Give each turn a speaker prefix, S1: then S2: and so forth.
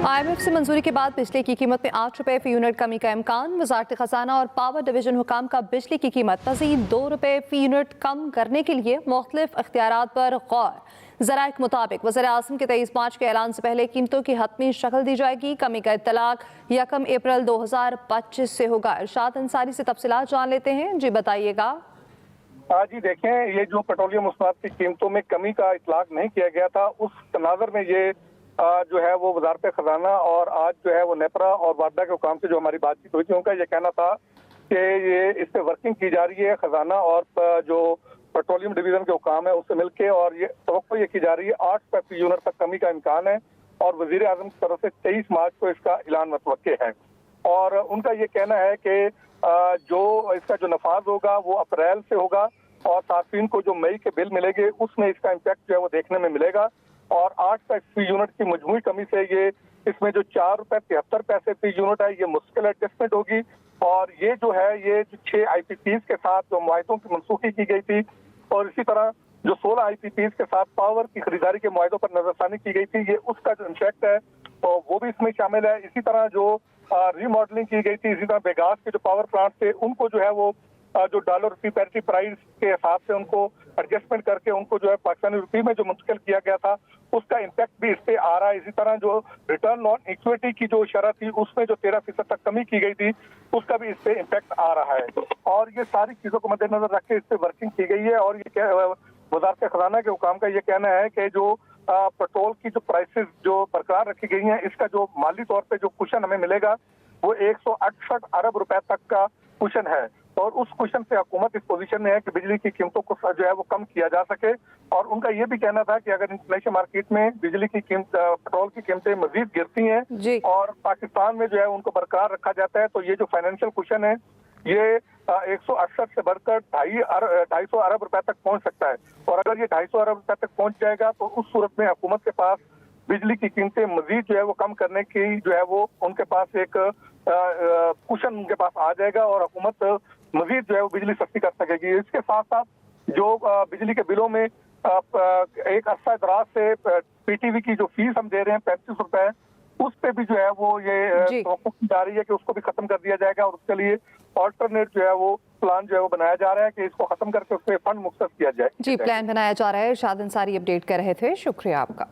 S1: IMF से मंजूरी के बाद बिजली की कीमत में 8 रुपए फी यूनिट कमी का इम्कान। वजारत खजाना और पावर डिवीजन हुकाम का बिजली की कीमत मजीद 2 रुपए फी यूनिट कम करने के लिए मुख्तलिफ इख्तियारात पर गौर। ज़राए के मुताबिक वज़ीर आज़म के 23 मार्च के ऐलान से पहले कीमतों की हतमी शक्ल दी जाएगी। कमी का इत्तलाक 1 अप्रैल 2025 से होगा। इरशाद अंसारी से तफसीलात जान लेते हैं। जी बताइएगा।
S2: जी देखें, ये जो पेट्रोलियम मसनूआत की कीमतों में कमी का इतलाक नहीं किया गया था, उस तनाज़र में ये जो है वो वजारत खजाना और आज जो है वो नेपरा और वारदा के हुकाम से जो हमारी बातचीत हुई थी, उनका ये कहना था कि ये इस पे वर्किंग की जा रही है खजाना और जो पेट्रोलियम डिवीजन के हुकाम है उससे मिलके, और ये तवक्को ये की जा रही है 8 रुपए फी यूनिट तक कमी का इम्कान है और वजीर आजम की तरफ से 23 मार्च को इसका ऐलान मुतवक्के है। और उनका ये कहना है कि जो इसका जो नफाज होगा वो अप्रैल से होगा और सार्फिन को जो मई के बिल मिलेंगे उसमें इसका इम्पैक्ट जो है वो देखने में मिलेगा। और 8 रुपए फी यूनिट की मजमूई कमी से ये इसमें जो 4 रुपए 73 पैसे फी यूनिट है ये मुश्किल एडजस्टमेंट होगी। और ये जो है ये 6 IPPs के साथ जो मुआहदों की मनसूखी की गई थी और इसी तरह जो 16 IPPs के साथ पावर की खरीदारी के मुआहदों पर नजरसानी की गई थी, ये उसका जो इम्पैक्ट है तो वो भी इसमें शामिल है। इसी तरह जो रीमॉडलिंग की गई थी, इसी तरह बेगास के जो पावर प्लांट थे उनको जो है वो जो डॉलर रुपी पैरिटी प्राइस के हिसाब से उनको एडजस्टमेंट करके उनको जो है पाकिस्तानी रुपये में जो मुंतकिल किया गया था उसका इम्पैक्ट भी इस पे आ रहा है। इसी तरह जो रिटर्न ऑन इक्विटी की जो शरह थी उसमें जो 13% तक कमी की गई थी उसका भी इस पे इम्पैक्ट आ रहा है। और ये सारी चीजों को मद्देनजर रख के इस पे वर्किंग की गई है। और ये वजारत खजाना के हुकाम का ये कहना है कि जो पेट्रोल की जो प्राइसेस जो बरकरार रखी गई हैं, इसका जो माली तौर पे जो कुशन हमें मिलेगा वो 168 अरब रुपए तक का कुशन है। और उस क्वेश्चन से हुकूमत इस पोजीशन में है कि बिजली की कीमतों को जो है वो कम किया जा सके। और उनका ये भी कहना था कि अगर इंटरनेशनल मार्केट में बिजली की कीमत पेट्रोल की कीमतें मजीद गिरती हैं और पाकिस्तान में जो है उनको बरकरार रखा जाता है तो ये जो फाइनेंशियल क्वेश्चन है ये 168 से बढ़कर 250 अरब रुपए तक पहुंच सकता है। और अगर ये 250 अरब रुपए तक पहुंच जाएगा तो उस सूरत में हुकूमत के पास बिजली की कीमतें मजीद जो है वो कम करने की जो है वो उनके पास एक कुशन उनके पास आ जाएगा और हुकूमत मजीद जो है वो बिजली सस्ती कर सकेगी। इसके साथ साथ जो बिजली के बिलों में एक अरसा दराज से PTV की जो फीस हम दे रहे हैं 35 रुपए, उस पे भी जो है वो ये तवक्को की जा रही है कि उसको भी खत्म कर दिया जाएगा। और उसके लिए ऑल्टरनेट जो है वो प्लान जो है वो बनाया जा रहा है कि इसको खत्म करके उस पर फंड मुख्तस किया जाए।
S1: जी, प्लान बनाया जा रहा है। इरशाद अंसारी अपडेट कर रहे थे, शुक्रिया आपका।